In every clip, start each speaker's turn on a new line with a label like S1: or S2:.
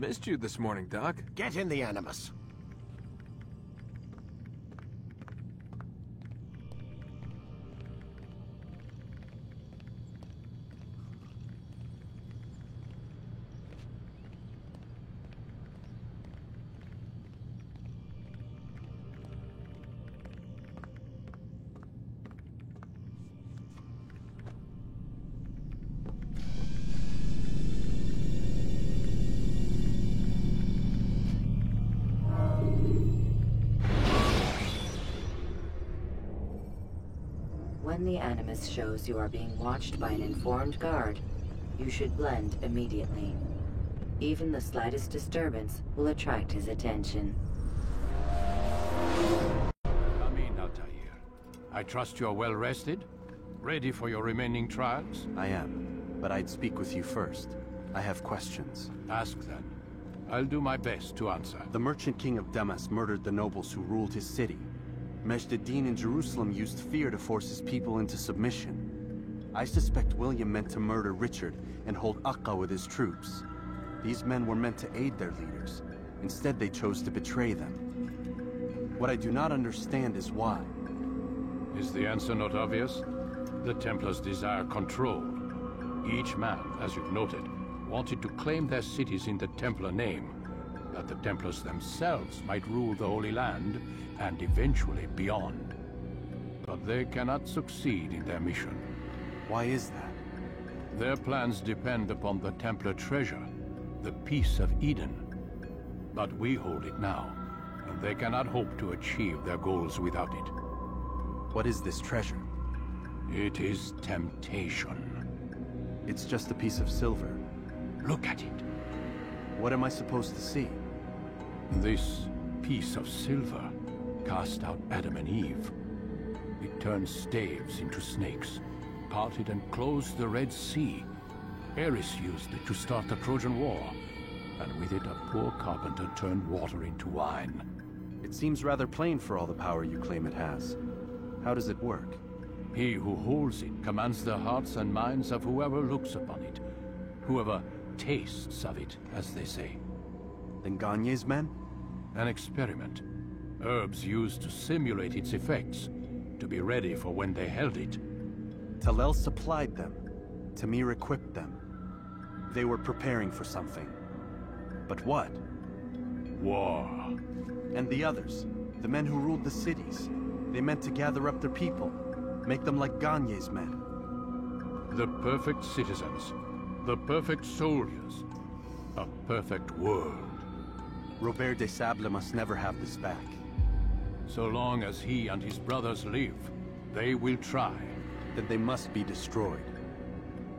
S1: Missed you this morning, Doc.
S2: Get in the Animus.
S3: When the Animus shows you are being watched by an informed guard, you should blend immediately. Even the slightest disturbance will attract his attention.
S4: Come in, Altair. I trust you're well rested? Ready for your remaining trials?
S5: I am, but I'd speak with you first. I have questions.
S4: Ask then. I'll do my best to answer.
S5: The Merchant King of Damas murdered the nobles who ruled his city. Majd ad-Din in Jerusalem used fear to force his people into submission. I suspect William meant to murder Richard and hold Akka with his troops. These men were meant to aid their leaders. Instead, they chose to betray them. What I do not understand is why.
S4: Is the answer not obvious? The Templars desire control. Each man, as you've noted, wanted to claim their cities in the Templar name, that the Templars themselves might rule the Holy Land and eventually beyond. But they cannot succeed in their mission.
S5: Why is that?
S4: Their plans depend upon the Templar treasure, the Peace of Eden. But we hold it now, and they cannot hope to achieve their goals without it.
S5: What is this treasure?
S4: It is temptation.
S5: It's just a piece of silver.
S4: Look at it.
S5: What am I supposed to see?
S4: This piece of silver cast out Adam and Eve. It turned staves into snakes, parted and closed the Red Sea. Ares used it to start the Trojan War, and with it a poor carpenter turned water into wine.
S5: It seems rather plain for all the power you claim it has. How does it work?
S4: He who holds it commands the hearts and minds of whoever looks upon it, whoever tastes of it, as they say.
S5: Then Gagne's men?
S4: An experiment. Herbs used to simulate its effects, to be ready for when they held it.
S5: Talel supplied them. Tamir equipped them. They were preparing for something. But what?
S4: War.
S5: And the others, the men who ruled the cities, they meant to gather up their people, make them like Gagne's men.
S4: The perfect citizens, the perfect soldiers, a perfect world.
S5: Robert des Sables must never have this back.
S4: So long as he and his brothers live, they will try.
S5: Then they must be destroyed.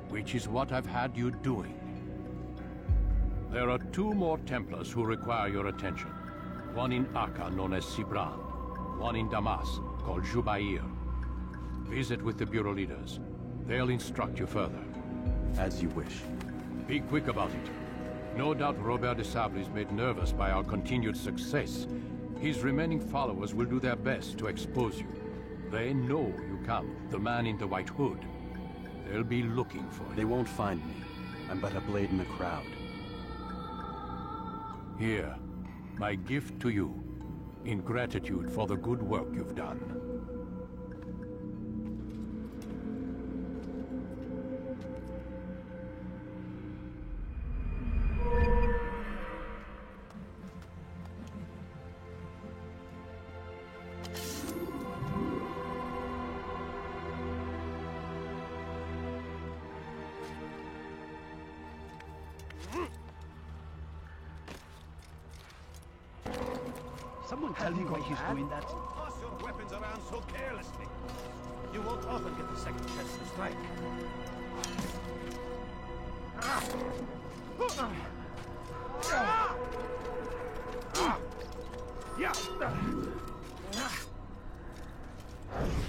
S4: Which is what I've had you doing. There are 2 more Templars who require your attention. One in Akka, known as Sibran. One in Damas, called Jubair. Visit with the Bureau leaders. They'll instruct you further.
S5: As you wish.
S4: Be quick about it. No doubt Robert des Sables is made nervous by our continued success. His remaining followers will do their best to expose you. They know you come, the man in the white hood. They'll be looking for you.
S5: They won't find me. I'm but a blade in the crowd.
S4: Here, my gift to you, in gratitude for the good work you've done.
S6: Someone tell me why he's doing that.
S2: Toss your weapons around so carelessly. You won't often get the second chance to strike.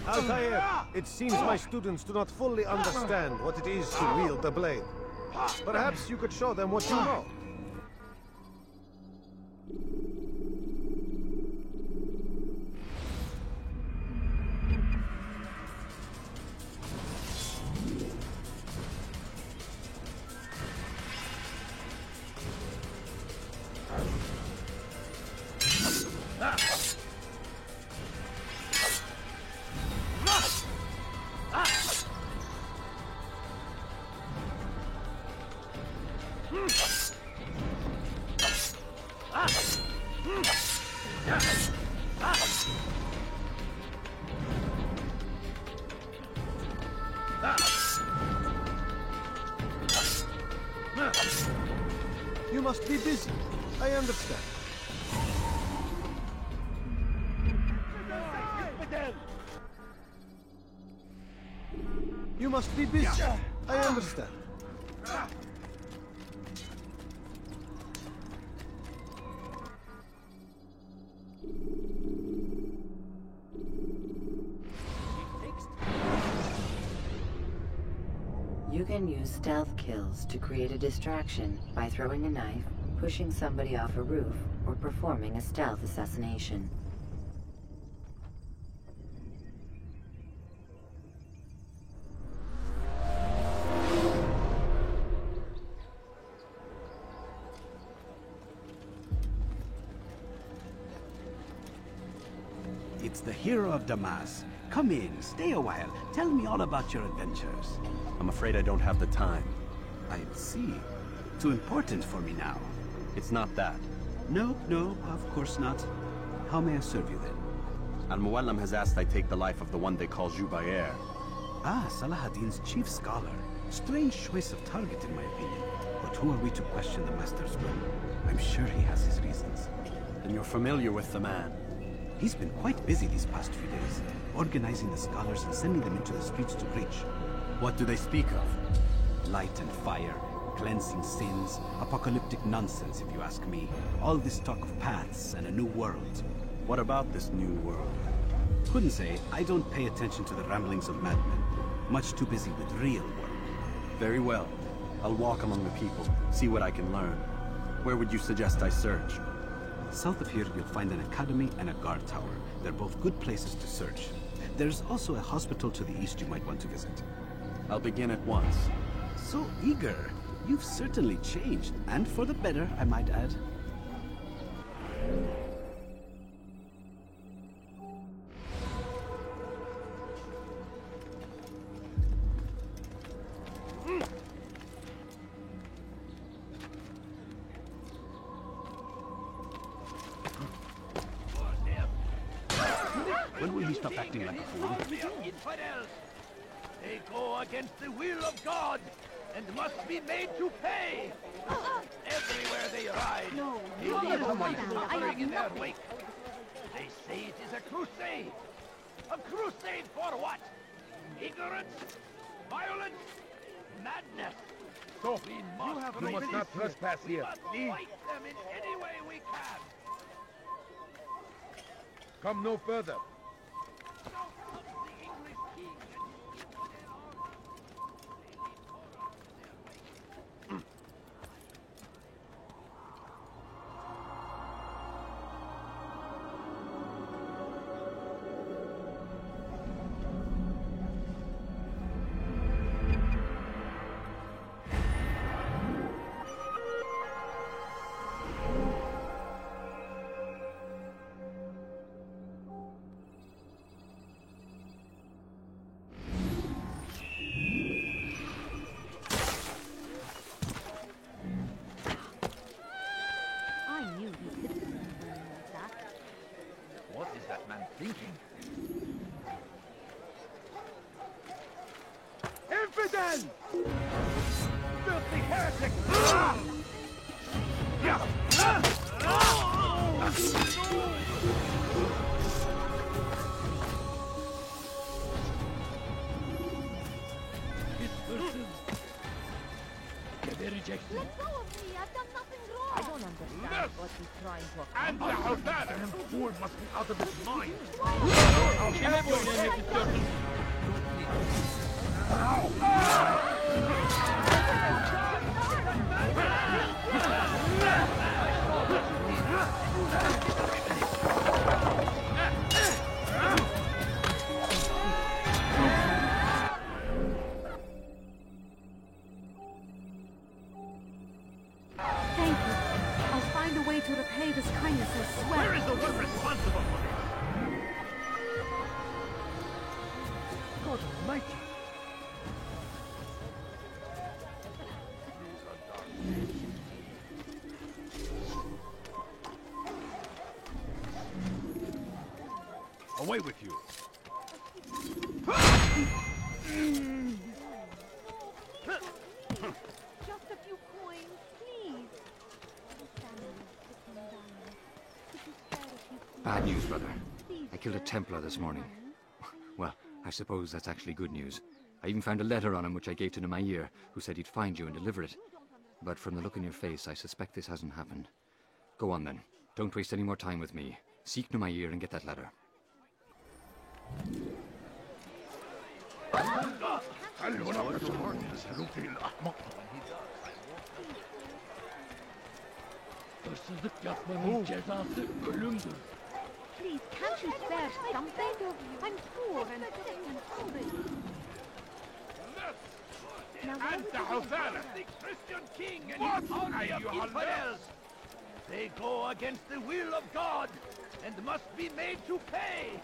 S2: Altair, it seems my students do not fully understand what it is to wield the blade. Perhaps you could show them what you know. must be busy. I understand. You must be busy. I understand.
S3: You can use stealth kills to create a distraction by throwing a knife, pushing somebody off a roof, or performing a stealth assassination.
S6: It's the hero of Damas. Come in, stay a while. Tell me all about your adventures.
S5: I'm afraid I don't have the time.
S6: I see. Too important for me now.
S5: It's not that.
S6: No, of course not. How may I serve you then?
S5: Al-Muallim has asked I take the life of the one they call Jubair.
S6: Ah, Salahuddin's chief scholar. Strange choice of target in my opinion. But who are we to question the master's will? I'm sure he has his reasons.
S5: Then you're familiar with the man.
S6: He's been quite busy these past few days, organizing the scholars and sending them into the streets to preach.
S5: What do they speak of?
S6: Light and fire, cleansing sins, apocalyptic nonsense if you ask me. All this talk of paths and a new world.
S5: What about this new world?
S6: Couldn't say. I don't pay attention to the ramblings of madmen. Much too busy with real work.
S5: Very well. I'll walk among the people, see what I can learn. Where would you suggest I search?
S6: South of here, you'll find an academy and a guard tower. They're both good places to search. There's also a hospital to the east you might want to visit.
S5: I'll begin at once.
S6: So eager. You've certainly changed, and for the better, I might add. When will he stop acting like a fool?
S1: Infidels! They go against the will of God and must be made to pay! Everywhere they ride, they leave someone suffering in their wake. They say it is a crusade! A crusade for what? Ignorance? Violence? Madness!
S2: So,
S1: We
S2: you must not trespass
S1: We
S2: here.
S1: must fight them in any way we can!
S2: Come no further.
S1: What is that man thinking?
S2: Infidel!
S1: Filthy heretic! They reject me.
S7: Let go of me! I've done nothing wrong! I don't understand what he's trying to accomplish.
S2: And the Havana fool must be out of his mind.
S7: Thank you. I'll find a way to repay this kindness, I swear.
S1: Where is the one responsible for this?
S2: God almighty.
S1: Away with you!
S7: Just a few coins, please.
S8: Bad news, brother. I killed a Templar this morning. Well, I suppose that's actually good news. I even found a letter on him which I gave to Nemair, who said he'd find you and deliver it. But from the look in your face, I suspect this hasn't happened. Go on then. Don't waste any more time with me. Seek Nemair and get that letter.
S1: Hırsızlık yapmanın cezası ölümdür.
S7: Please, can't you spare something? I'm poor and sick and hungry.
S1: أنت حثالة! The Christian king and his army of infidels! They go against the will of God and must be made to pay!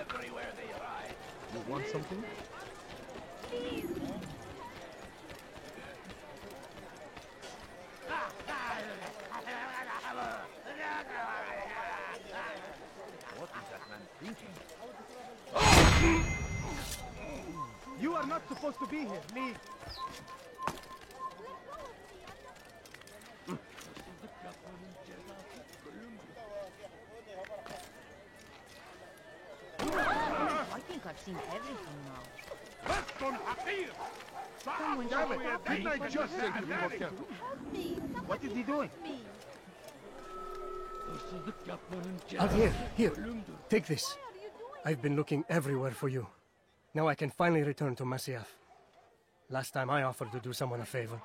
S1: Everywhere they ride.
S2: You want something?
S1: What is that man thinking?
S2: You are not supposed to be here. Leave.
S9: I think I've seen everything now.
S2: Didn't I just say to be more careful? What is he doing?
S10: Here. Take this. I've been looking everywhere for you. Now I can finally return to Masyaf. Last time I offered to do someone a favor.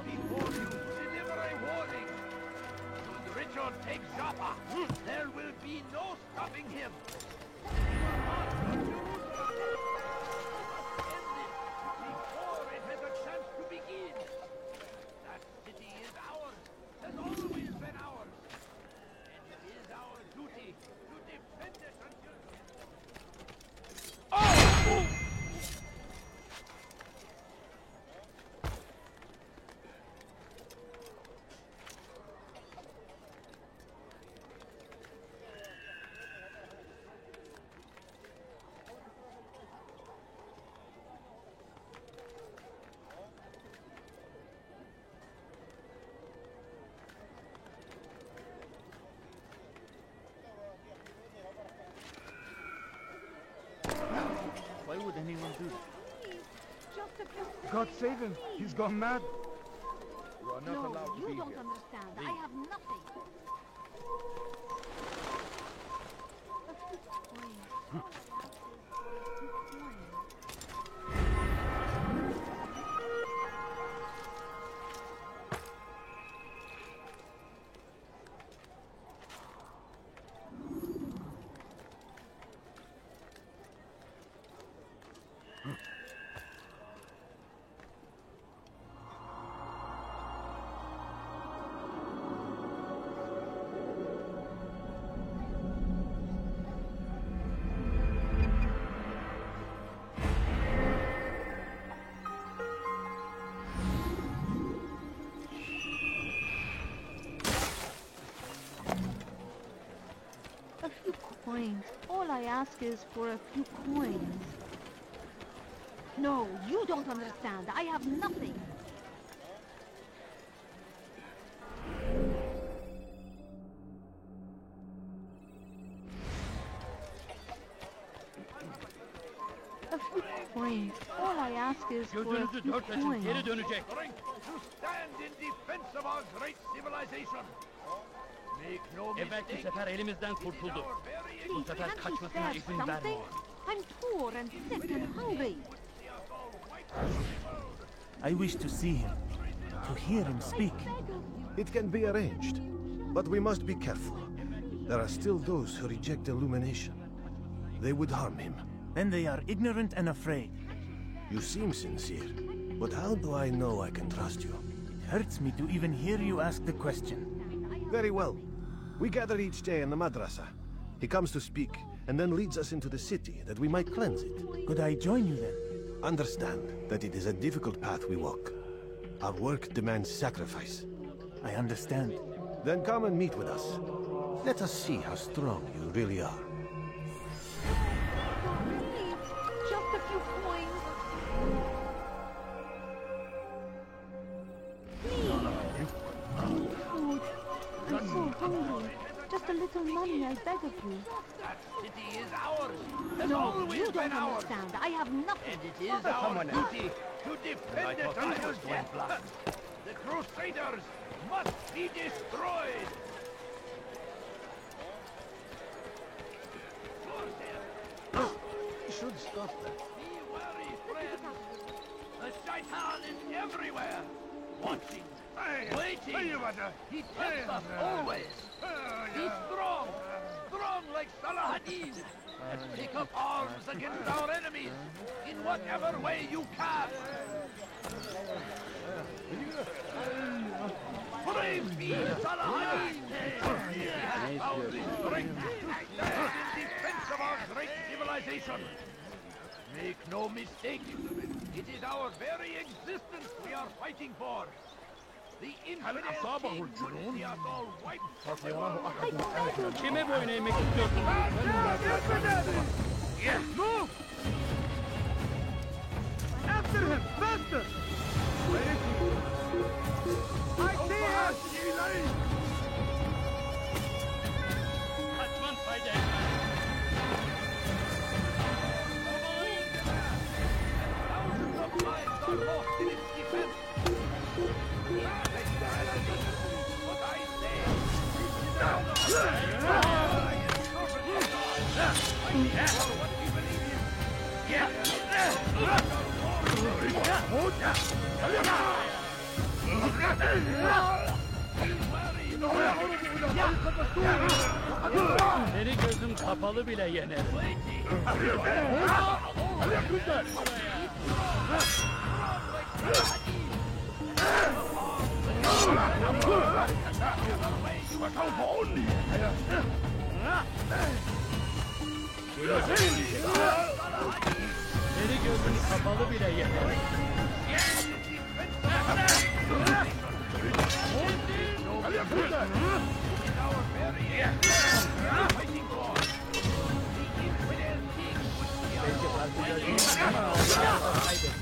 S1: Before you deliver a warning. Should Richard take Joppa, there will be no stopping him. Before it has a chance to begin. That city is ours, has always been ours. And it is our duty to defend it until... Oh!
S2: Why would anyone do that?
S7: Just a few
S2: God save him. He's gone mad.
S1: You are not
S7: No,
S1: allowed to
S7: you
S1: be
S7: don't
S1: here.
S7: understand. I have nothing. A few coins. All I ask is for a few coins. No, you don't understand. I have nothing. A few coins. All I ask is for a
S1: Gözünüzü
S7: few
S1: dört açın,
S7: coins.
S1: geri dönecek. To stand in defense of our great civilization. Make no
S11: Evvelki
S1: mistake.
S11: sefer elimizden kurtuldu. Bu sefer
S7: Can't you
S11: kaçmasına
S7: spare
S11: izin
S7: something?
S11: vermeyin.
S7: I'm poor and sick and hungry.
S12: I wish to see him, to hear him speak.
S2: It can be arranged, but we must be careful. There are still those who reject illumination. They would harm him.
S12: Then they are ignorant and afraid.
S2: You seem sincere, but how do I know I can trust you?
S12: It hurts me to even hear you ask the question.
S2: Very well. We gather each day in the madrasa. He comes to speak, and then leads us into the city, that we might cleanse it.
S12: Could I join you then?
S2: Understand that it is a difficult path we walk. Our work demands sacrifice.
S12: I understand.
S2: Then come and meet with us. Let us see how strong you really are.
S7: Please, just a few coins. Please. Food. I'm so hungry. Just a little money, I beg of you.
S1: That city is ours. Has
S7: No,
S1: always
S7: you don't
S1: been ours.
S7: understand. I have nothing.
S1: And it is our duty to defend it until death. The Crusaders must be destroyed.
S2: You should stop that.
S1: Be wary, friends. The Shaitan is everywhere. Watching. Waiting. He tempts us always. Be strong. Strong like Saladin. And pick up arms against our enemies in whatever way you can. Brave be Saladin. He has found the strength to stand in defense of our great civilization. Make no mistake, it is our very existence we are fighting for. The infidel king would see us all wiped from the world.
S11: Kime boyun eğmek istiyorsun?
S1: Yes, move! After him, faster! Where is he? I see him!
S11: Kaçman fayda etmez.
S1: Thousands of lives are lost in its defense. What I say what we believe in.
S11: Seni gözüm kapalı bile yener. Seni gözüm kapalı bile yener.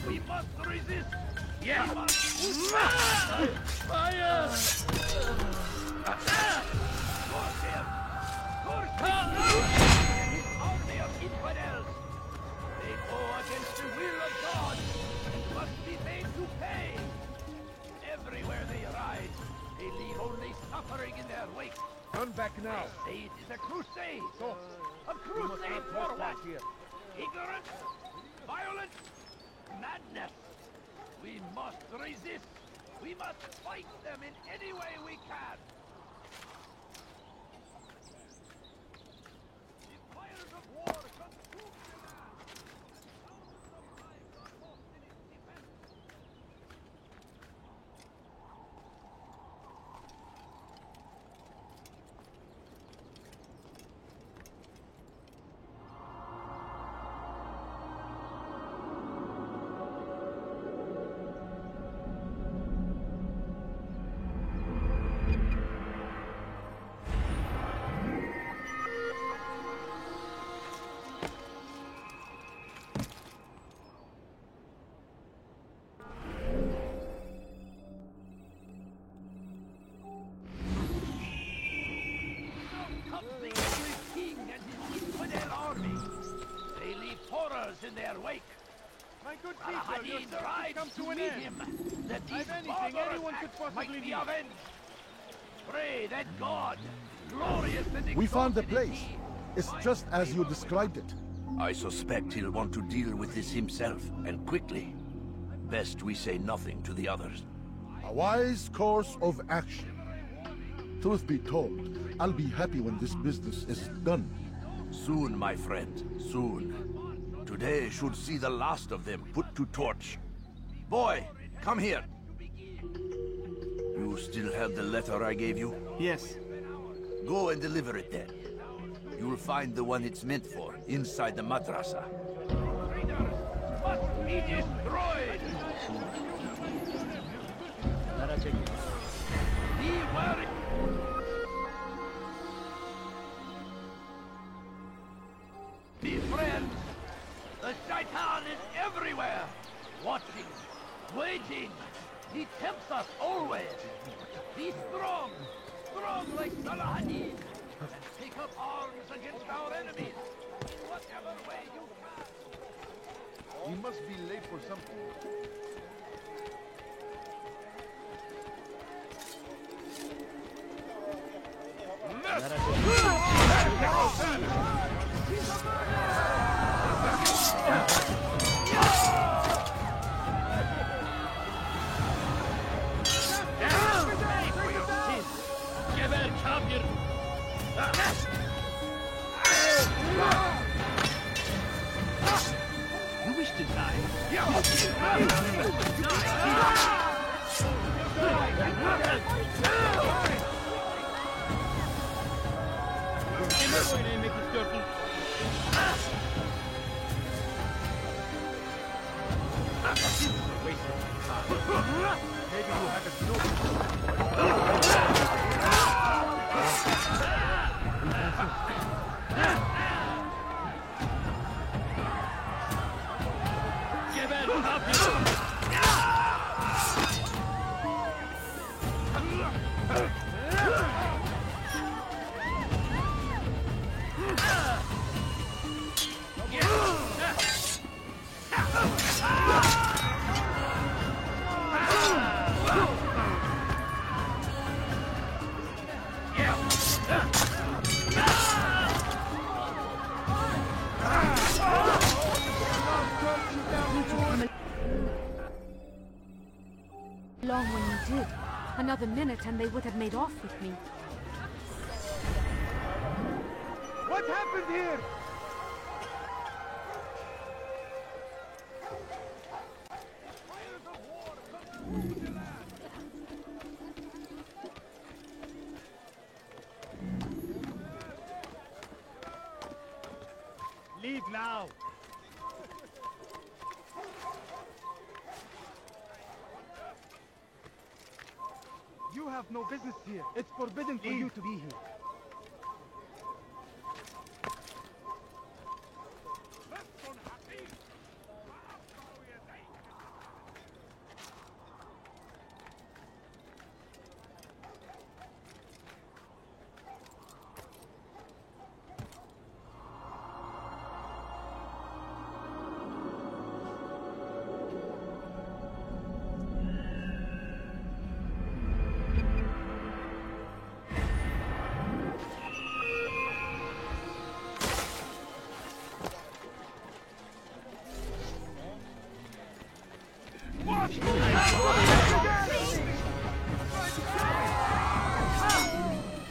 S1: We must resist.
S11: Yeah. Fire!
S1: Army of infidels. They go against the will of God and must be made to pay. Everywhere they ride, they leave only suffering in their wake.
S2: Turn back now.
S1: They say it is a crusade. A crusade for what? Ignorance? Violence? Madness? We must resist. We must fight them in any way we can. The fires of war consume the land. Thousands of lives are lost in its defense. In their wake.
S2: My good
S1: Saladin rides to meet him, that these anyone could possibly be avenged. Pray that God, glorious and
S13: We found the
S1: exalted
S13: place.
S1: is
S13: It's just as you described it.
S14: I suspect he'll want to deal with this himself, and quickly. Best we say nothing to the others.
S13: A wise course of action. Truth be told, I'll be happy when this business is done.
S14: Soon, my friend, soon. Today should see the last of them put to torch. Boy, come here. You still have the letter I gave you?
S5: Yes.
S14: Go and deliver it then. You'll find the one it's meant for inside the madrasa.
S1: Traitors must be destroyed. Be wary. Me friends, the Shaitan is everywhere, watching, waiting. He tempts us always. Be strong, strong like Salahadin, and take up arms against our enemies, in whatever way you can.
S13: We must be late for something.
S11: Geber kafir!
S1: You wish to die?
S11: Kime boyun eğmek istiyorsun?
S1: Maybe you have a
S11: Geber kafir!
S15: Long when you did. Another minute and they would have made off with me.
S1: What happened here?
S11: Leave now!
S1: You have no business here. It's forbidden for you to be here.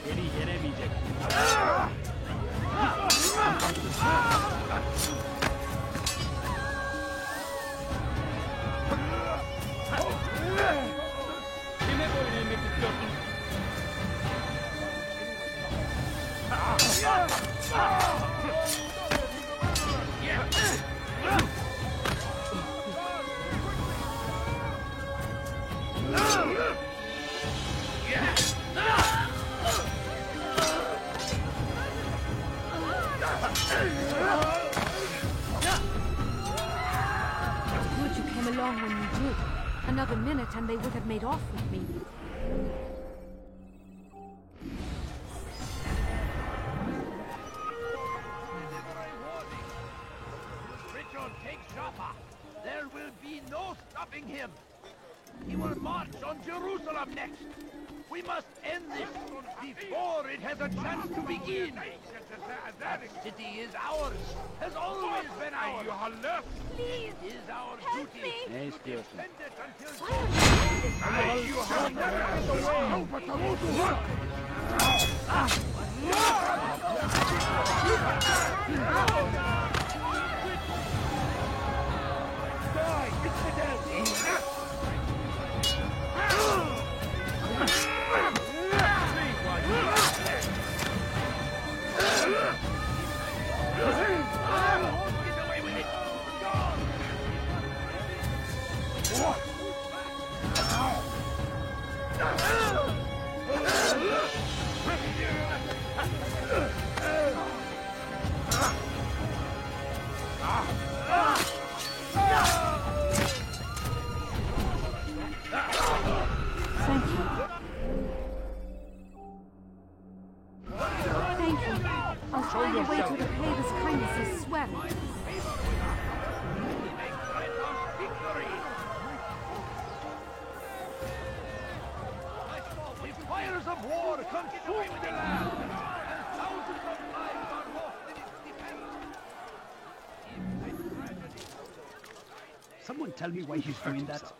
S11: Beni yenemeyecek. Kime boyun eğmek istiyorsun?
S15: Good you came along when you did. Another minute and they would have made off with me.
S1: Richard takes Jaffa. There will be no stopping him. He will march on Jerusalem next. We must end this before it has a chance to begin. That city is ours, has always been ours.
S7: Please,
S1: It is our
S7: help
S1: duty
S7: me.
S11: Ne istiyorsun?
S1: to defend it until you have never
S15: way to repay this kindness is swearing.
S1: The fires of war consume the land, and thousands of lives are lost in its defense.
S12: Someone tell me why he's doing that.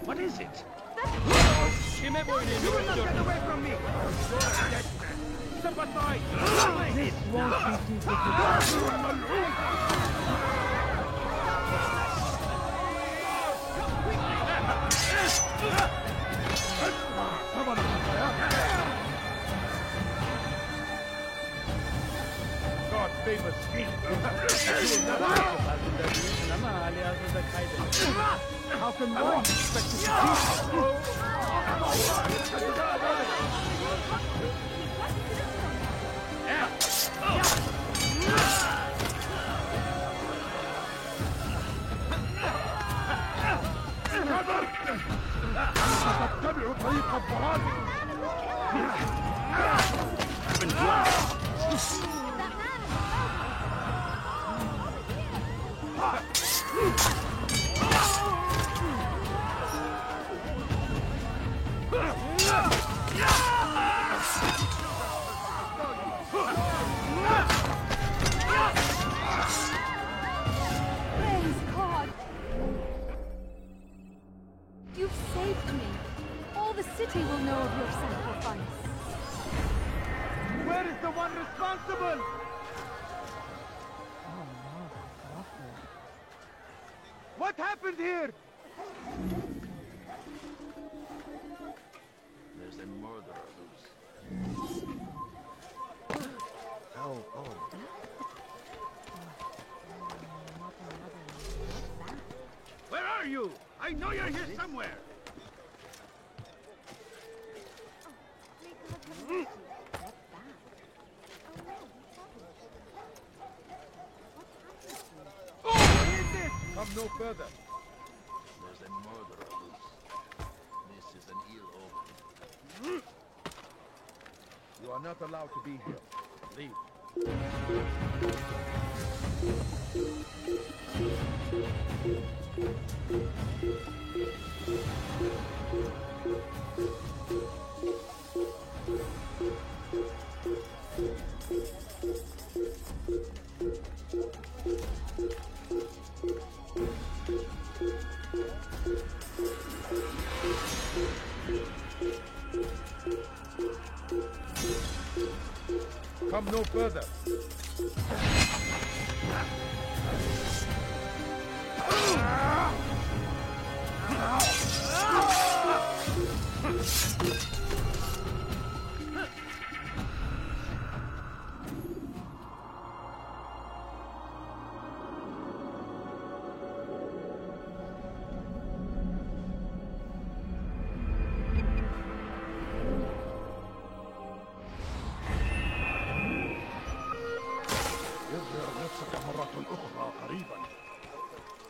S1: What is it?
S11: You will not get away from me! Sympathize! This won't be too difficult.
S1: God favors me.
S11: How can one expect to
S1: اتبعوا طريق الضلال.
S15: Praise God! You've saved me. All the city will know of your sacrifice.
S1: Where is the one responsible? What happened here?
S14: There's a murderer loose.
S1: Where are you? I know you're here somewhere. Oh, what is this? Come no further.
S14: There's a murderer loose. This is an ill omen.
S1: You are not allowed to be here. Leave. Come no further.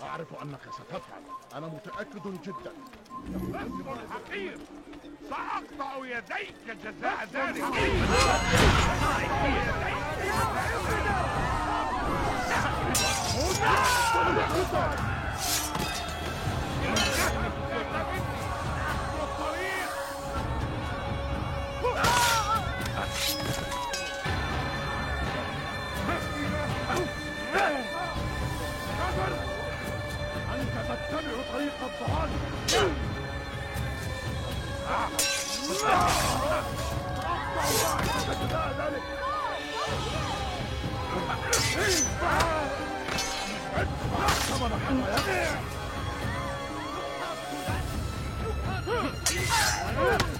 S1: أعرف أنك ستفعل. أنا متأكد جدا. الحقير سأقطع يديك جزاء ذلك. أنت تتبع طريق الضلال.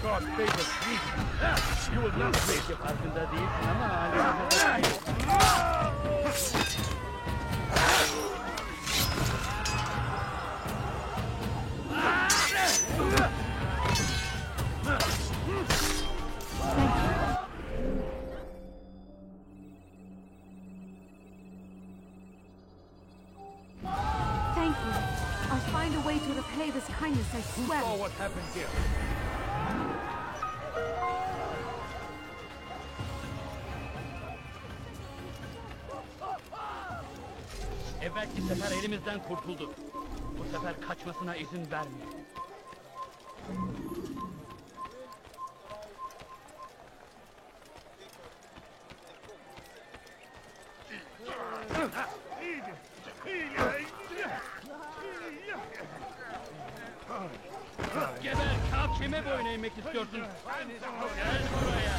S1: God favors me. You will not make your farkında değilsin ama
S15: Thank you. I'll find a way to repay this kindness, I swear.
S1: Who saw what happened here?
S11: Evvelki sefer elimizden kurtuldu. Bu sefer kaçmasına izin vermeyin. Geber, kalk, kime boyun eğmek istiyorsun? Gel buraya.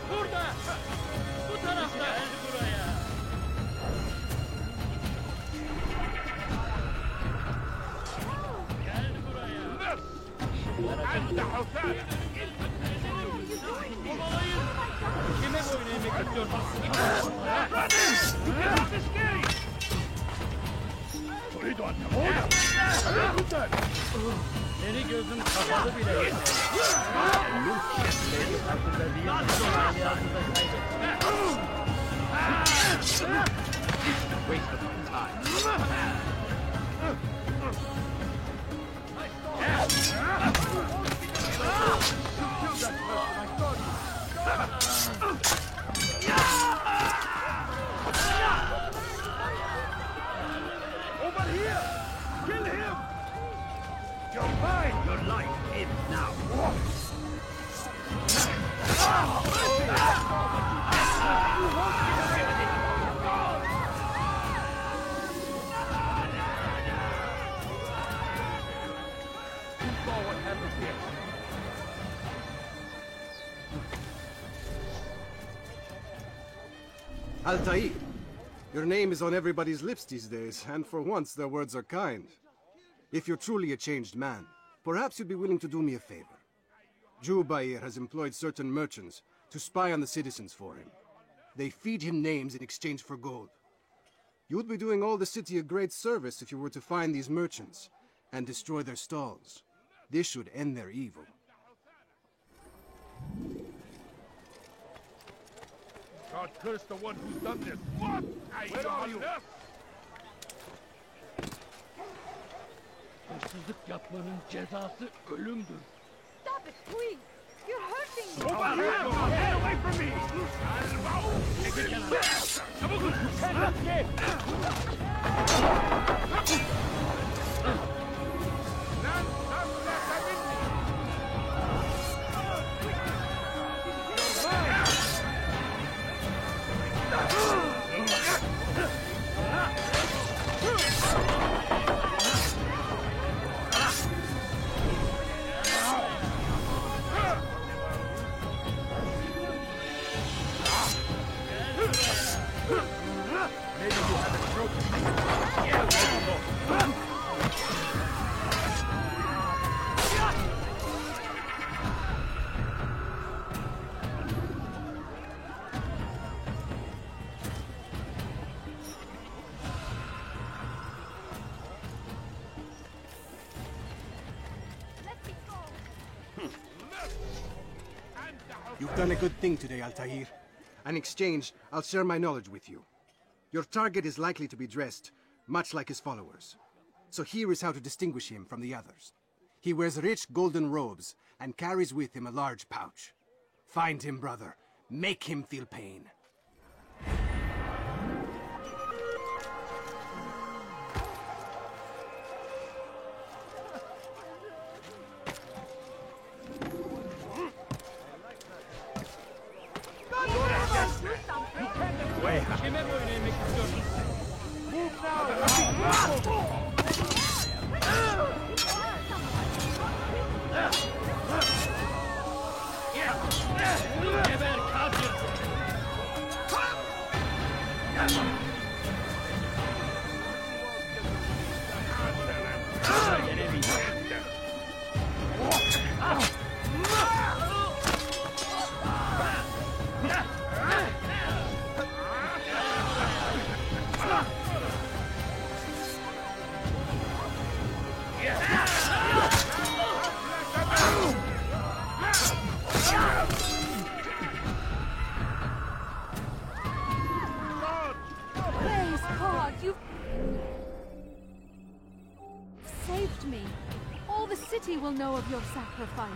S11: Burada! Bu tarafta! Gel buraya! Gel buraya!
S1: أنت حسام!
S11: Kovalayın! Kime boyun eğmek istiyorsun?
S1: تريد أن تموت؟
S11: Seni gözüm kapalı bile yeter.
S1: Waste of time. Over here! Kill him! You're mine! Your life ends now. Who saw what happened here?
S2: Altair, your name is on everybody's lips these days, and for once their words are kind. If you're truly a changed man, perhaps you'd be willing to do me a favor. Jubair has employed certain merchants to spy on the citizens for him. They feed him names in exchange for gold. You'd be doing all the city a great service if you were to find these merchants and destroy their stalls. This should end their evil.
S1: God curse the one who's done this. What? Where are you?
S11: Hırsızlık yapmanın cezası ölümdür.
S15: Stop it, please! You're hurting me!
S1: Over here! Get away from me!
S11: Çabuk! Sen git!
S1: Maybe you have a stroke. Yeah,
S2: You've done a good thing today, Altair. In exchange, I'll share my knowledge with you. Your target is likely to be dressed much like his followers. So here is how to distinguish him from the others. He wears rich golden robes and carries with him a large pouch. Find him, brother. Make him feel pain.
S15: Will know of your sacrifice.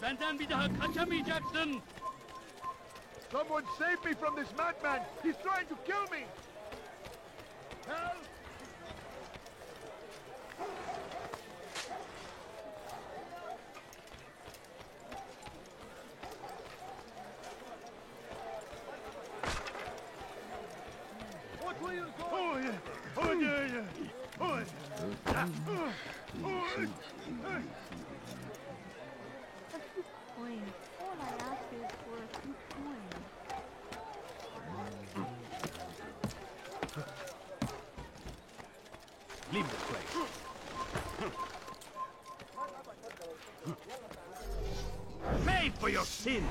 S11: Benden bir daha kaçamayacaksın.
S1: Someone save me from this madman! He's trying to kill me! Help!
S6: Leave this place. Pay for your sins!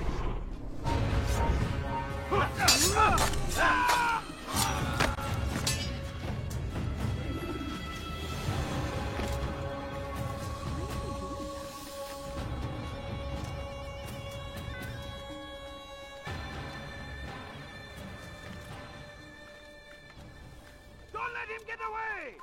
S1: Don't let him get away!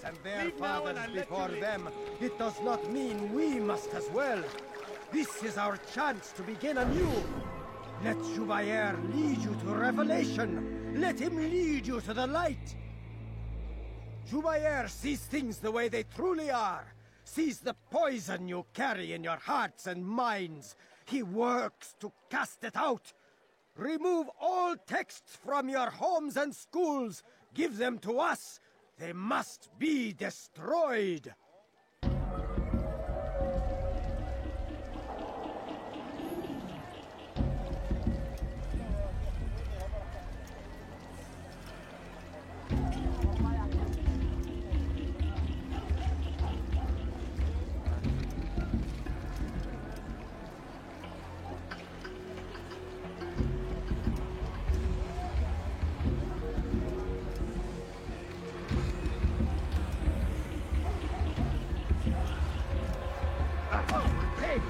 S16: And their fathers before them, it does not mean we must as well. This is our chance to begin anew. Let Jubair lead you to revelation. Let him lead you to the light. Jubair sees things the way they truly are. Sees the poison you carry in your hearts and minds. He works to cast it out. Remove all texts from your homes and schools. Give them to us. They must be destroyed.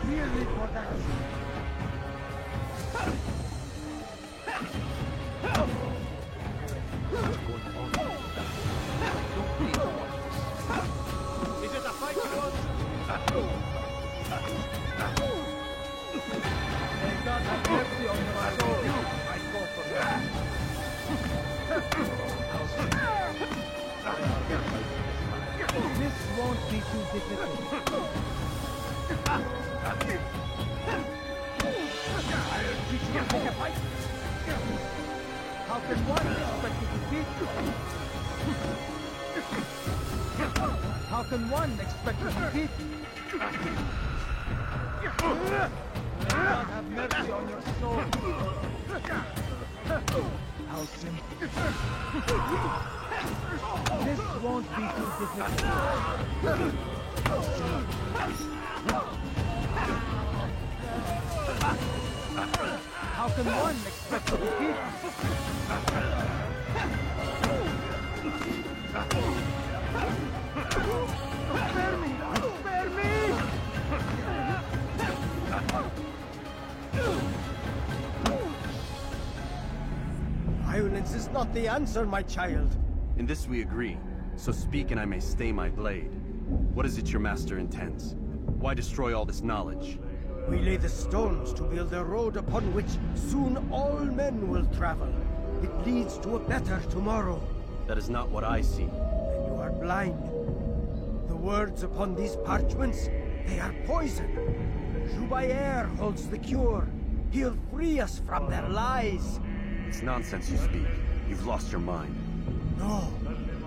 S16: Nearly for that.
S12: difficult.
S1: I'll teach you how to fight. How can one expect to defeat you? How can one expect to defeat you? God have mercy on your soul. How simple. This won't be too difficult. How can one expect to defeat you? Spare me! Spare me!
S16: Violence is not the answer, my child.
S5: In this we agree, so speak and I may stay my blade. What is it your master intends? Why destroy all this knowledge?
S16: We lay the stones to build a road upon which soon all men will travel. It leads to a better tomorrow.
S5: That is not what I see.
S16: Then you are blind. The words upon these parchments, they are poison. Jubair holds the cure. He'll free us from their lies.
S5: It's nonsense you speak. You've lost your mind.
S16: No,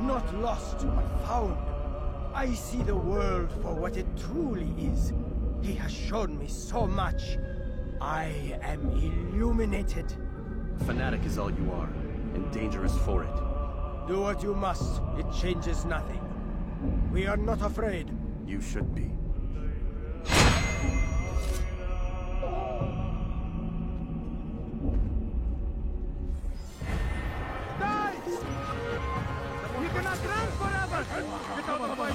S16: not lost, but found. I see the world for what it truly is. He has shown me so much. I am illuminated.
S5: A fanatic is all you are, and dangerous for it.
S16: Do what you must. It changes nothing. We are not afraid.
S5: You should be.
S1: You cannot run forever! Get out of my way!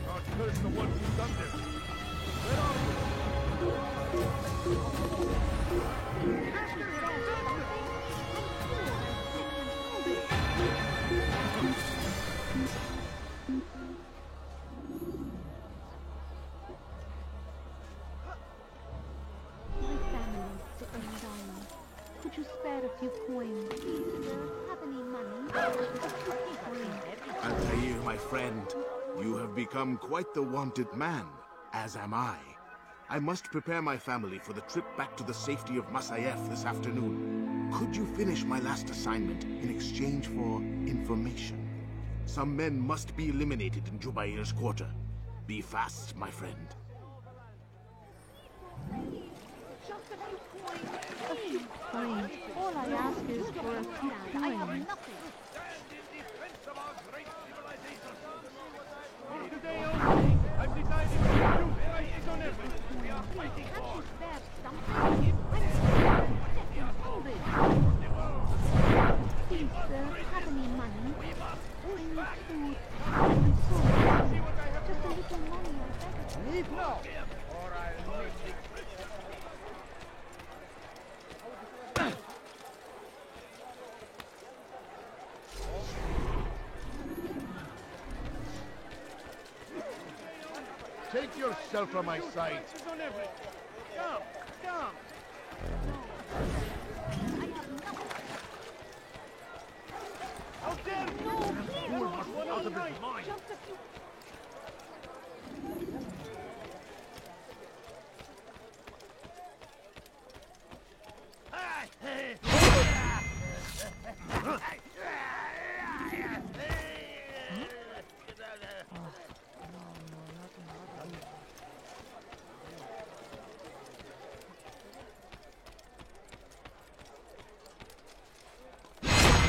S1: God curse the one who's done this! Where are
S7: Could you spare a few coins? Please, sir, have any money?
S17: Altair, my friend, you have become quite the wanted man, as am I. I must prepare my family for the trip back to the safety of Masayef this afternoon. Could you finish my last assignment in exchange for information? Some men must be eliminated in Jubair's quarter. Be fast, my friend.
S7: Just a few coins. A few coins. All I ask is for a few coins.
S1: Today only, I've decided to do right on everything we are fighting for.
S7: Please, sir, have any money? Any food? Any food? Just a little money, I beg.
S1: Leave now, or I'll make it. Take yourself from my sight. Come, come. How dare you! This fool must be out of his mind.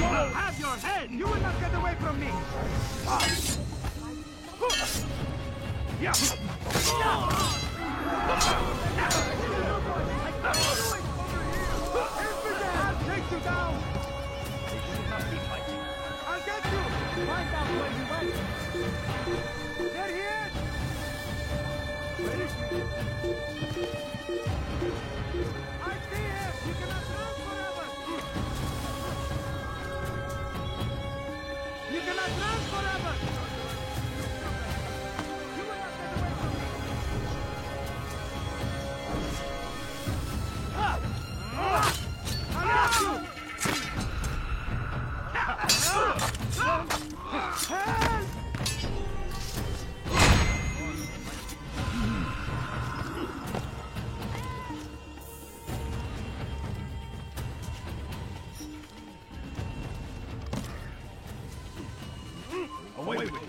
S1: I'll have your head! You will not get away from me! Yeah. I'll take you down! They should not be fighting. I'll get you! Find out where he went! They're here! Where is he? I see him! You cannot run forever! You cannot run forever! You will not get away from me! I'll get you!
S11: away with you.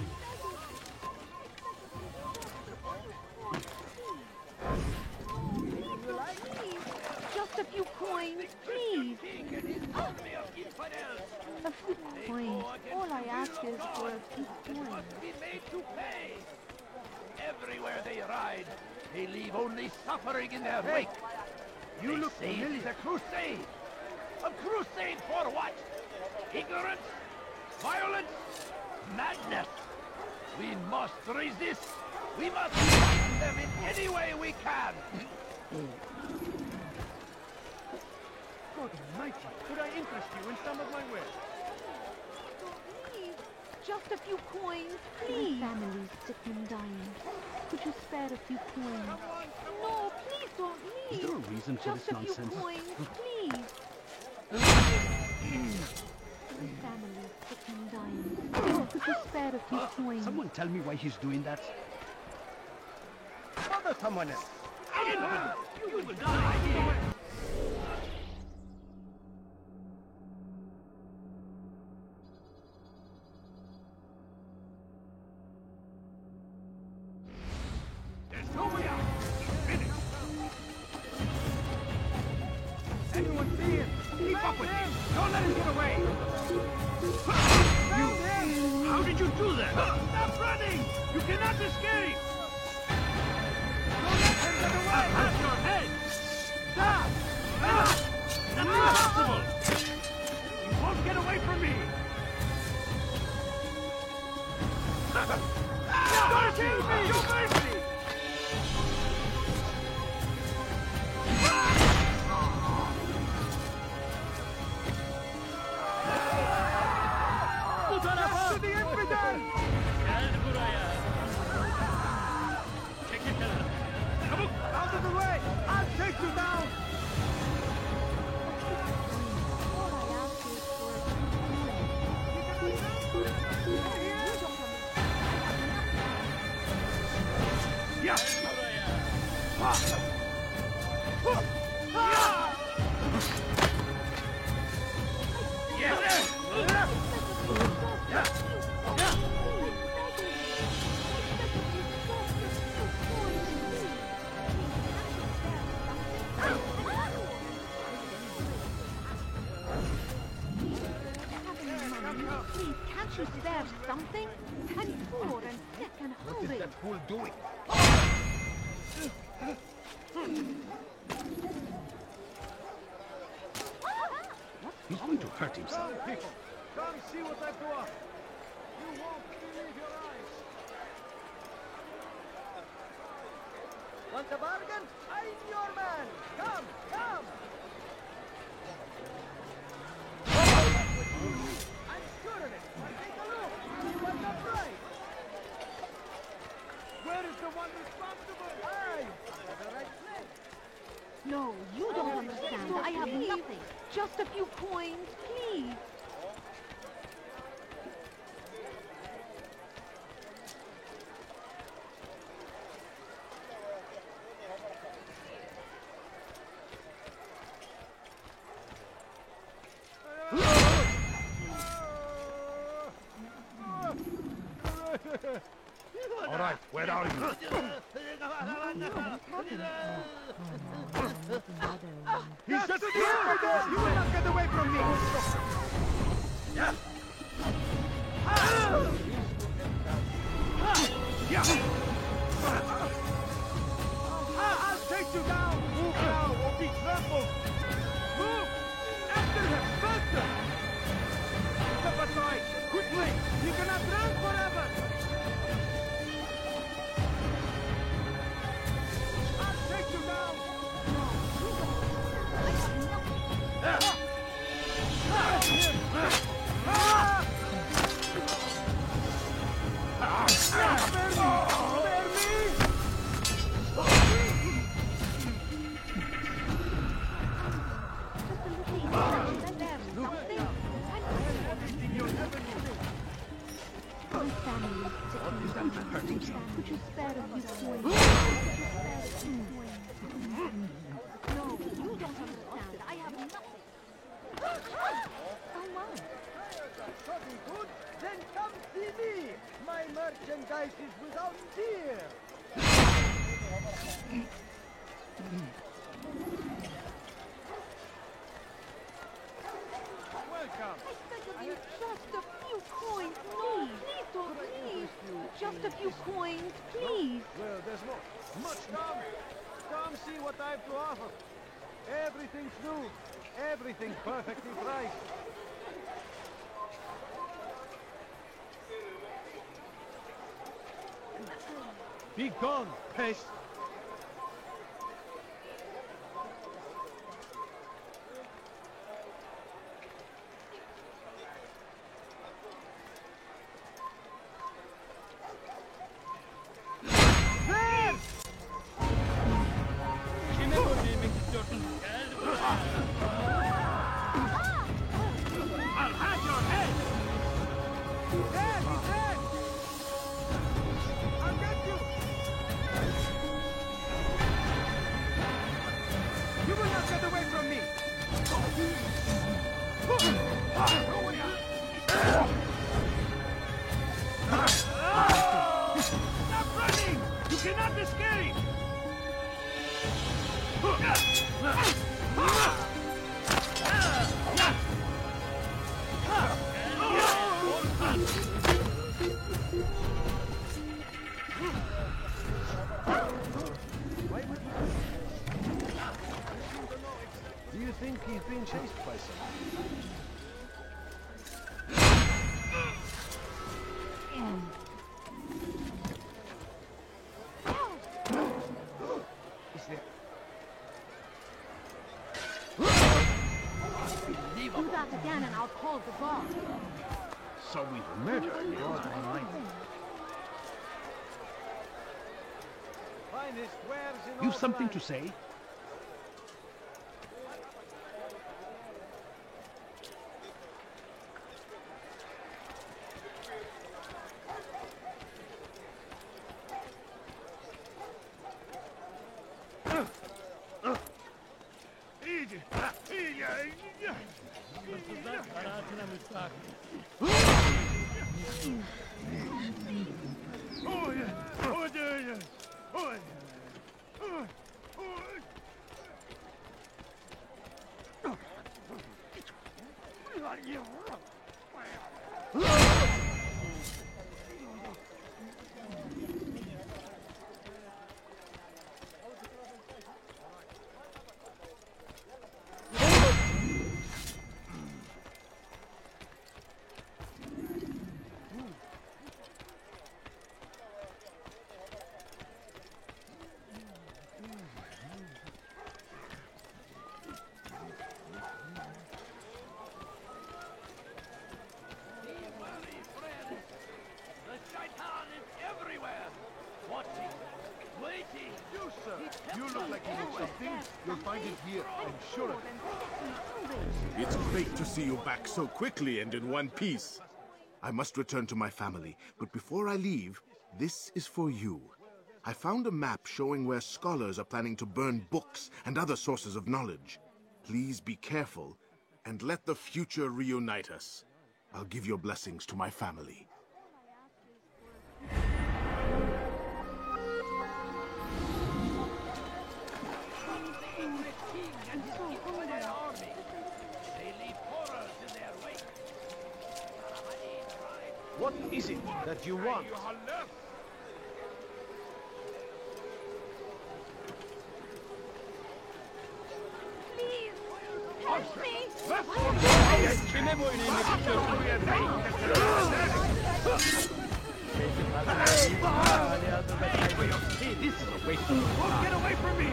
S7: Just a few coins, please. A few coins. All I ask is for a few coins.
S1: Must be made to pay. Everywhere they ride, they leave only suffering in their wake.
S16: You
S1: They
S16: look
S1: say
S16: familiar.
S1: it's a crusade. A crusade for what? Ignorance? Violence? Madness? We must resist. We must fight them in any way we can.
S11: God almighty, could I interest you in some of my wares?
S7: Please, just a few coins, please. My family's sick and dying. Could you spare a few coins? No, please don't leave.
S11: Is there a reason for
S7: just
S11: this
S7: a few
S11: nonsense?
S7: coins, please. My family's sick and dying. Could you spare a few coins?
S11: Someone tell me why he's doing that.
S16: Bother someone else.
S11: You will die here.
S1: There's no way out. Finish.
S16: Anyone see him?
S1: Keep up with him. Don't let him get away.
S11: How did you do that?
S1: Stop running. You cannot escape.
S11: I'll have your head!
S1: Stop!
S11: That's impossible!
S1: You won't get away from me. Don't kill me! Show mercy!
S16: To the infidel!
S11: Gel buraya! Çekil kenara! Çabuk!
S16: Out of the way! I'll take you down!
S7: All I ask is for a few coins.
S1: Yeah!
S7: Please, can't you spare something? I'm poor and sick and hungry.
S16: What is that fool doing?
S11: He's going to hurt himself.
S16: Come, people. Come see what I've got. You won't believe your eyes. Want a bargain? I'm your man. Come, come. I'm sure of it. Take a look. What's the price? Where is the one responsible? I. The right place.
S7: No, you don't understand. I have nothing. Just a few coins, please.
S1: All right, where are you?
S16: He's just the infidel! You will not get away from me!
S1: Yeah.
S16: I'll take you down! Move now or be trampled! Move! After him! Faster! Step aside! Quickly! You cannot run forever! I'll take you down!
S7: Could you spare a few coins? No, you don't understand. I have nothing. Oh my.
S16: Something good? Then come see me! My merchandise is without fear.
S7: Welcome. I beg of you, just a few coins. No, please don't leave. Just a few coins, please.
S1: Well, there's not much. Come see what I've to offer. Everything's new. Everything's perfectly priced. Be gone, pest! Do you think he's being chased by someone?
S7: Do that again and I'll call the guard.
S1: So we've murdered God Almighty. You've something to say?
S17: You look like you need something. You'll find it here, I'm sure of it. It's great to see you back so quickly and in one piece. I must return to my family, but before I leave, this is for you. I found a map showing where scholars are planning to burn books and other sources of knowledge. Please be careful, and let the future reunite us. I'll give your blessings to my family.
S1: What is it that you want?
S7: Please, help me!
S1: This is a waste of time. Get away from me!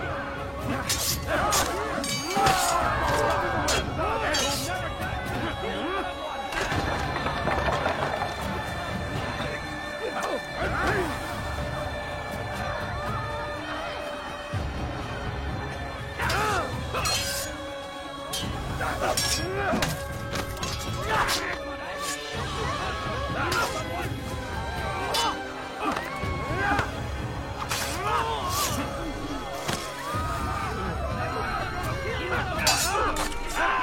S1: Ah!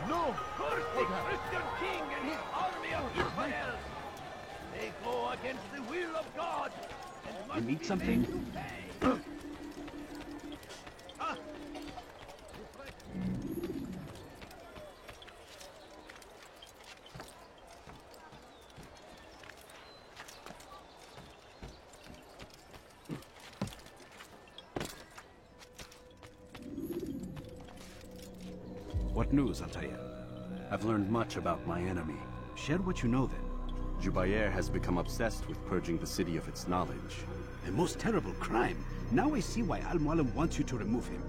S1: No! Curse the Christian king and his army of Israel! They go against the will of God and must
S6: You need
S1: be
S6: something?
S1: made to pay.
S6: What news, Altair?
S5: I've learned much about my enemy.
S6: Share what you know, then.
S5: Jubair has become obsessed with purging the city of its knowledge.
S6: A most terrible crime. Now I see why Al-Mualim wants you to remove him.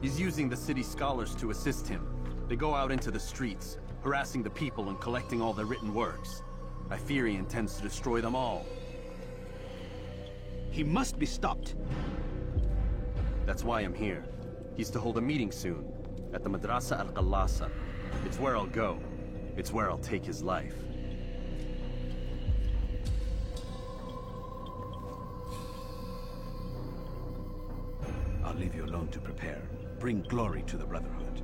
S5: He's using the city scholars to assist him. They go out into the streets, harassing the people and collecting all their written works. I fear he intends to destroy them all.
S6: He must be stopped.
S5: That's why I'm here. He's to hold a meeting soon, at the Madrasa Al-Qallasa. It's where I'll go. It's where I'll take his life.
S6: I'll leave you alone to prepare. Bring glory to the Brotherhood.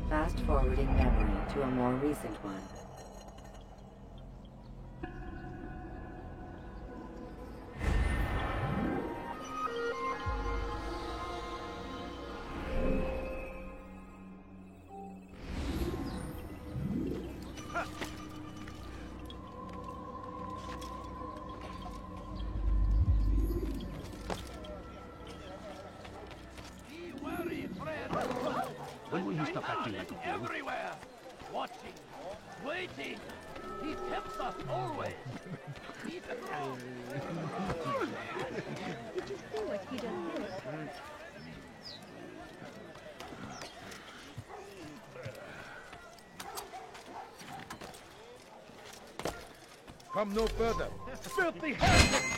S3: Fast-forwarding memory to a more recent one.
S6: When will you stop acting like a fool?
S1: Everywhere! Watching, waiting! He tempts us always! He's a fool!
S7: Did you see what he does this?
S13: Come no further.
S1: Filthy heretic!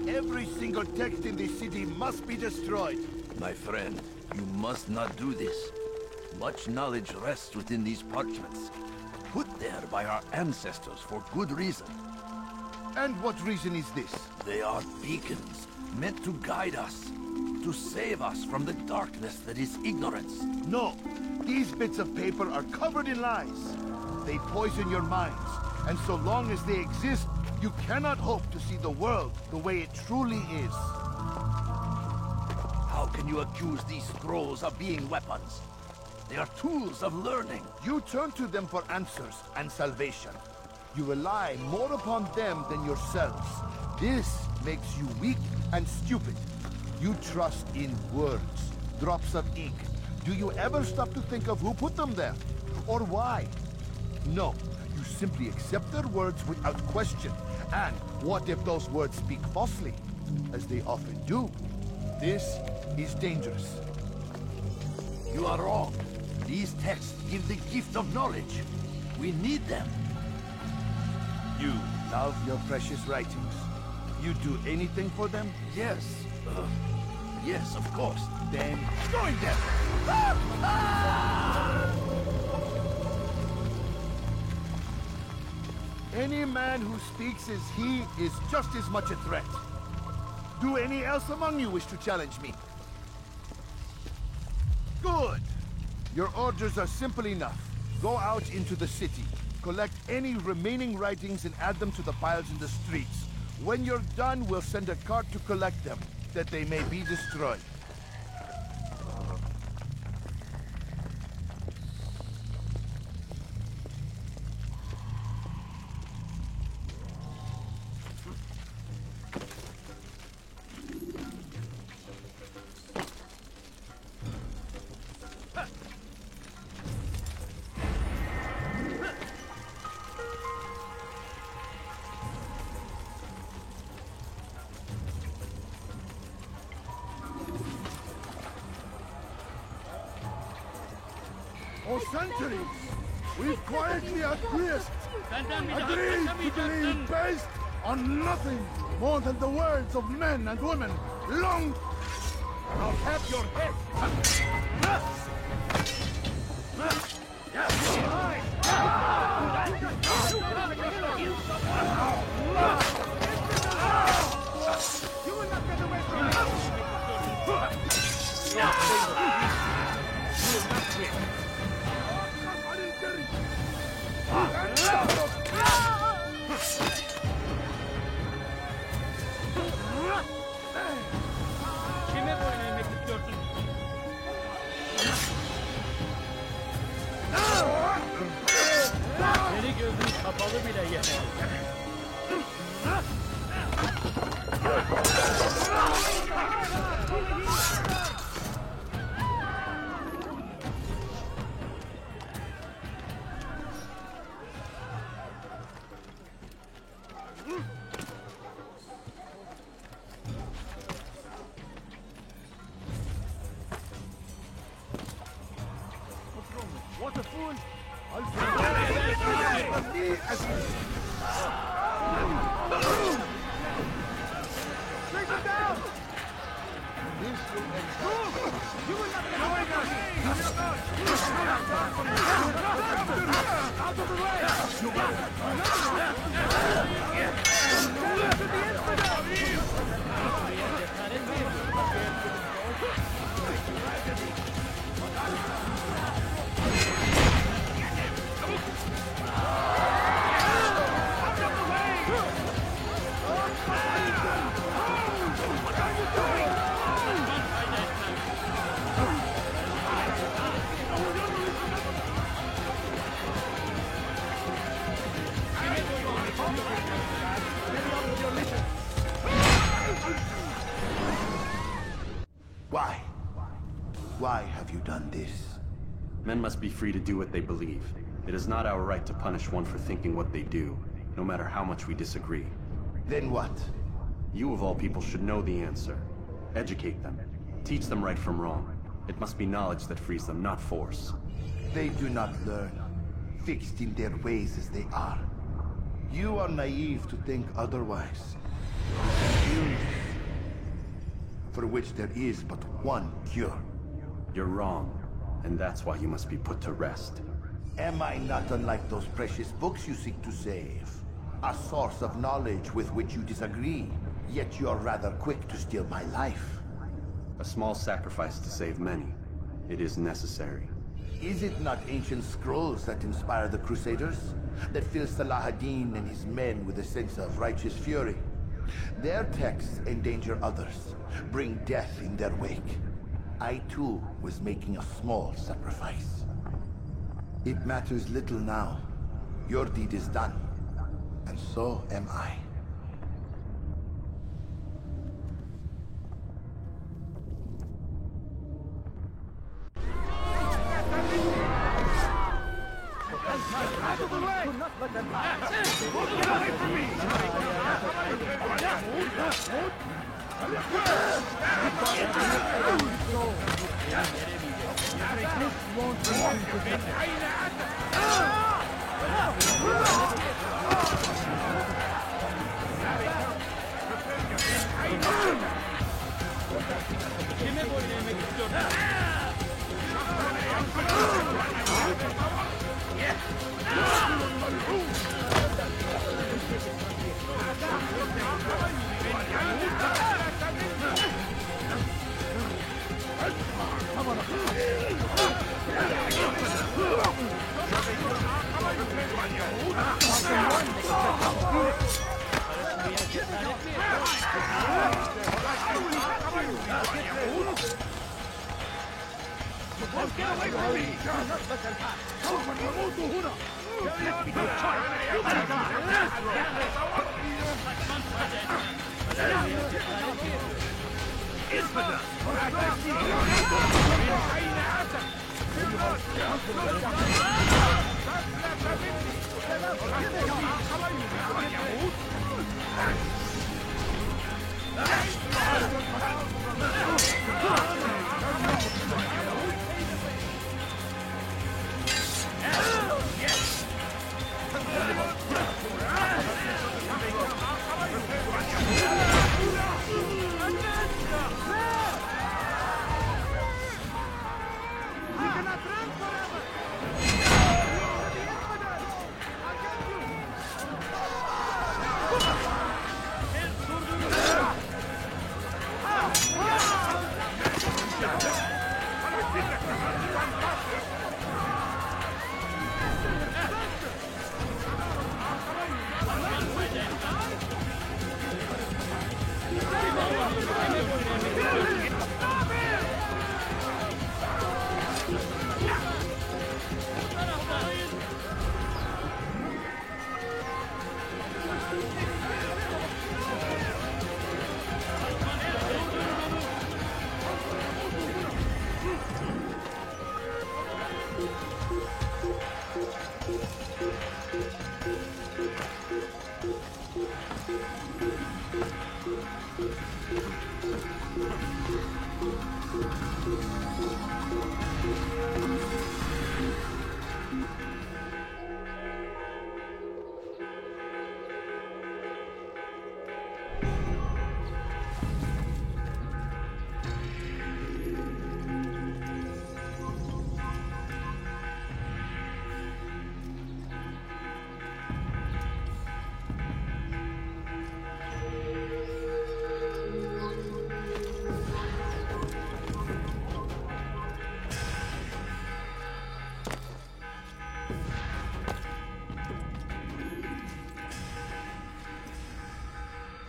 S14: Every single text in this city must be destroyed. My friend, you must not do this. Much knowledge rests within these parchments, put there by our ancestors for good reason.
S13: And what reason is this?
S14: They are beacons, meant to guide us, to save us from the darkness that is ignorance.
S13: No, these bits of paper are covered in lies. They poison your minds, and so long as they exist, you cannot hope to see the world the way it truly is.
S14: How can you accuse these scrolls of being weapons? They are tools of learning.
S13: You turn to them for answers and salvation. You rely more upon them than yourselves. This makes you weak and stupid. You trust in words, drops of ink. Do you ever stop to think of who put them there? Or why? No, you simply accept their words without question. And what if those words speak falsely? As they often do. This is dangerous.
S14: You are wrong. These texts give the gift of knowledge. We need them.
S13: You love your precious writings. You do anything for them?
S14: Yes. Yes, of course.
S13: Then join them! Any man who speaks as he is just as much a threat. Do any else among you wish to challenge me? Good! Your orders are simple enough. Go out into the city, collect any remaining writings and add them to the piles in the streets. When you're done, we'll send a cart to collect them, that they may be destroyed. For centuries, we've quietly acquiesced, agreed to believe based on nothing more than the words of men and women. Long... I'll have your head.
S1: You will not get away from me!
S11: Kime boyun eğmek istiyorsun? Seni gözün kapalı bile yeter.
S1: What a fool! Take him down! This will end. You will not get away from me! Out of the way! To the
S13: Why? Why have you done this?
S5: Men must be free to do what they believe. It is not our right to punish one for thinking what they do, no matter how much we disagree.
S13: Then what?
S5: You of all people should know the answer. Educate them. Teach them right from wrong. It must be knowledge that frees them, not force.
S13: They do not learn, fixed in their ways as they are. You are naive to think otherwise. Illness, for which there is but one cure.
S5: You're wrong, and that's why you must be put to rest.
S13: Am I not unlike those precious books you seek to save? A source of knowledge with which you disagree, yet you are rather quick to steal my life.
S5: A small sacrifice to save many. It is necessary.
S13: Is it not ancient scrolls that inspire the Crusaders? That fill Salah ad-Din and his men with a sense of righteous fury? Their texts endanger others, bring death in their wake. I too was making a small sacrifice. It matters little now. Your deed is done, and so am I.
S1: Out of the way! Do not let them pass! Get away from me!
S11: Kime boyun eğmek istiyorsun?
S1: Get away from me!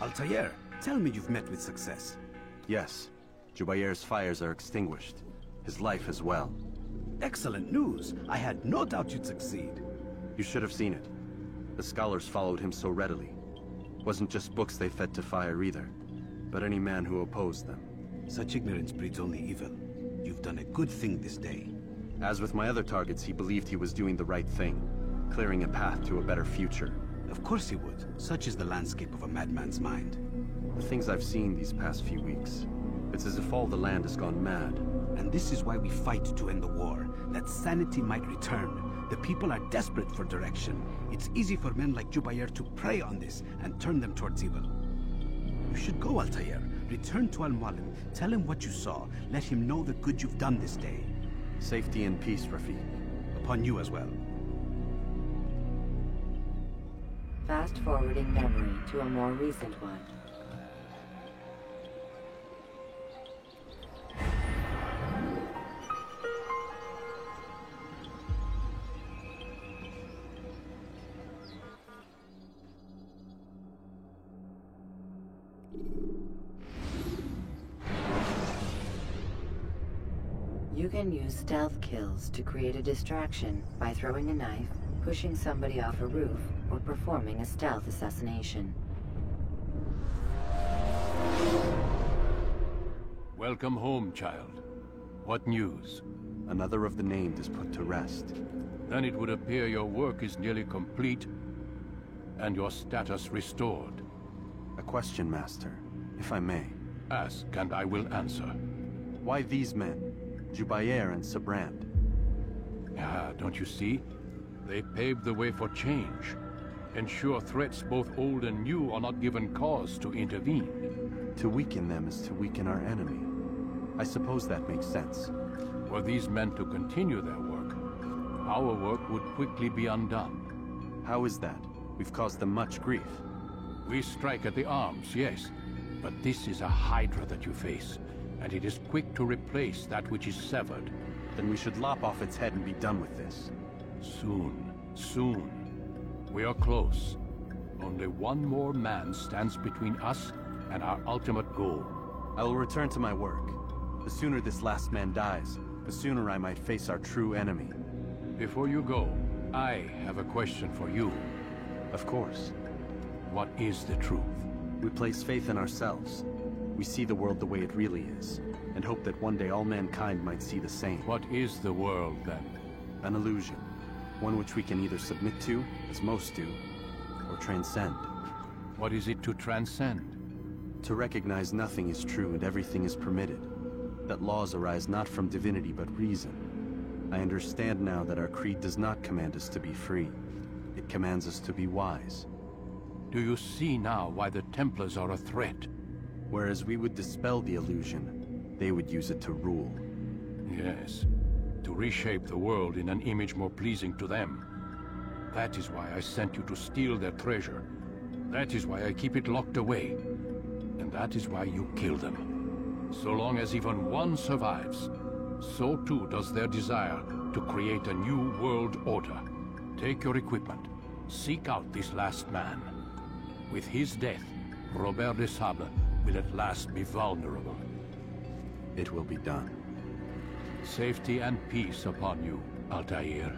S6: Altair, tell me you've met with success.
S5: Yes. Jubair's fires are extinguished. His life as well.
S6: Excellent news. I had no doubt you'd succeed.
S5: You should have seen it. The scholars followed him so readily. Wasn't just books they fed to fire either, but any man who opposed them.
S6: Such ignorance breeds only evil. You've done a good thing this day.
S5: As with my other targets, he believed he was doing the right thing, clearing a path to a better future.
S6: Of course he would. Such is the landscape of a madman's mind.
S5: The things I've seen these past few weeks, it's as if all the land has gone mad.
S6: And this is why we fight to end the war, that sanity might return. The people are desperate for direction. It's easy for men like Jubair to prey on this and turn them towards evil. You should go, Altair. Return to Al-Mualim. Tell him what you saw. Let him know the good you've done this day.
S5: Safety and peace, Rafiq.
S6: Upon you as well.
S3: Fast-forwarding memory to a more recent one. You can use stealth kills to create a distraction by throwing a knife, pushing somebody off a roof, or performing a stealth assassination.
S4: Welcome home, child. What news?
S5: Another of the named is put to rest.
S4: Then it would appear your work is nearly complete, and your status restored.
S5: A question, Master, if I may.
S4: Ask, and I will answer.
S5: Why these men? Jubair and Sabrand.
S4: Ah, don't you see? They paved the way for change. Ensure threats both old and new are not given cause to intervene.
S5: To weaken them is to weaken our enemy. I suppose that makes sense.
S4: Were these men to continue their work, our work would quickly be undone.
S5: How is that? We've caused them much grief.
S4: We strike at the arms, yes. But this is a hydra that you face, and it is quick to replace that which is severed.
S5: Then we should lop off its head and be done with this.
S4: Soon, soon. We are close. Only one more man stands between us and our ultimate goal.
S5: I will return to my work. The sooner this last man dies, the sooner I might face our true enemy.
S4: Before you go, I have a question for you.
S5: Of course.
S4: What is the truth?
S5: We place faith in ourselves. We see the world the way it really is, and hope that one day all mankind might see the same.
S4: What is the world, then?
S5: An illusion. One which we can either submit to, as most do, or transcend.
S4: What is it to transcend?
S5: To recognize nothing is true and everything is permitted. That laws arise not from divinity but reason. I understand now that our creed does not command us to be free. It commands us to be wise.
S4: Do you see now why the Templars are a threat?
S5: Whereas we would dispel the illusion, they would use it to rule.
S4: Yes. To reshape the world in an image more pleasing to them. That is why I sent you to steal their treasure. That is why I keep it locked away. And that is why you kill them. So long as even one survives, so too does their desire to create a new world order. Take your equipment. Seek out this last man. With his death, Robert de Sable will at last be vulnerable.
S5: It will be done.
S4: Safety and peace upon you, Altair.